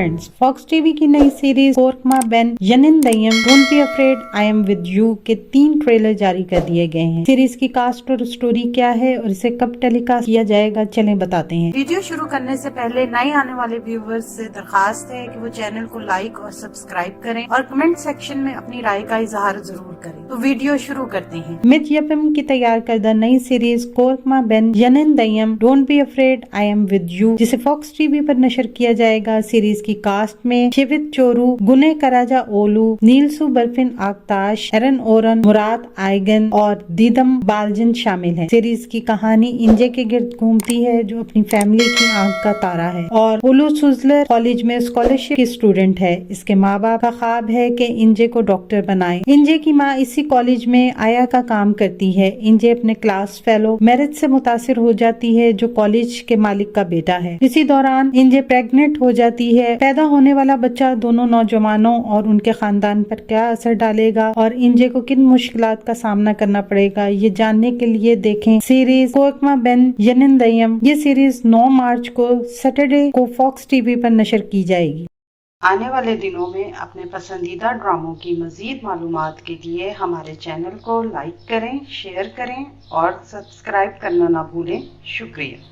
Friends, fox TV की नई series कोर्कमा बेन यनिन दयम don't be afraid I am with you के 3 ट्रेलर जारी कर दिए गए हैं। सीरीज की कास्ट और स्टोरी क्या है और इसे कब टेलीकास्ट किया जाएगा, चलें बताते हैं। वीडियो शुरू करने से पहले नए आने वाले व्यूवर्स से दरखास्त है कि वो चैनल को लाइक और सब्सक्राइब करें और कमेंट सेक्शन में अपनी राय का इजहार जरूर करें। तो वीडियो शुरू करते हैं। मित यपम की तैयार करदा नई सीरीज कोर्कमा बेन यनिन दयम don't be afraid I am with you, जिसे फॉक्स टीवी पर नशर किया जाएगा। सीरीज की कास्ट में शिवित चोरू, गुने कराजा ओलू, नीलसू बर्फिन आक्ताश, एरन ओरन, मुराद आइगन और दीदम बालजन शामिल हैं। सीरीज की कहानी इंजे के गिर्द घूमती है, जो अपनी फैमिली की आंख का तारा है और ओलू सुजलर कॉलेज में स्कॉलरशिप की स्टूडेंट है। इसके माँ बाप का ख्वाब है कि इंजे को डॉक्टर बनाए। इंजे की माँ इसी कॉलेज में आया का काम करती है। इंजे अपने क्लास फेलो मेरिट से मुतासिर हो जाती है, जो कॉलेज के मालिक का बेटा है। इसी दौरान इंजे प्रेग्नेंट हो जाती है। पैदा होने वाला बच्चा दोनों नौजवानों और उनके खानदान पर क्या असर डालेगा और इंजे को किन मुश्किलात का सामना करना पड़ेगा, ये जानने के लिए देखें सीरीज कोर्कमा बेन यनिन दयम। ये सीरीज 9 मार्च को सैटरडे को फॉक्स टीवी पर नशर की जाएगी। आने वाले दिनों में अपने पसंदीदा ड्रामों की मजीद मालूमात के लिए हमारे चैनल को लाइक करें, शेयर करें और सब्सक्राइब करना ना भूलें। शुक्रिया।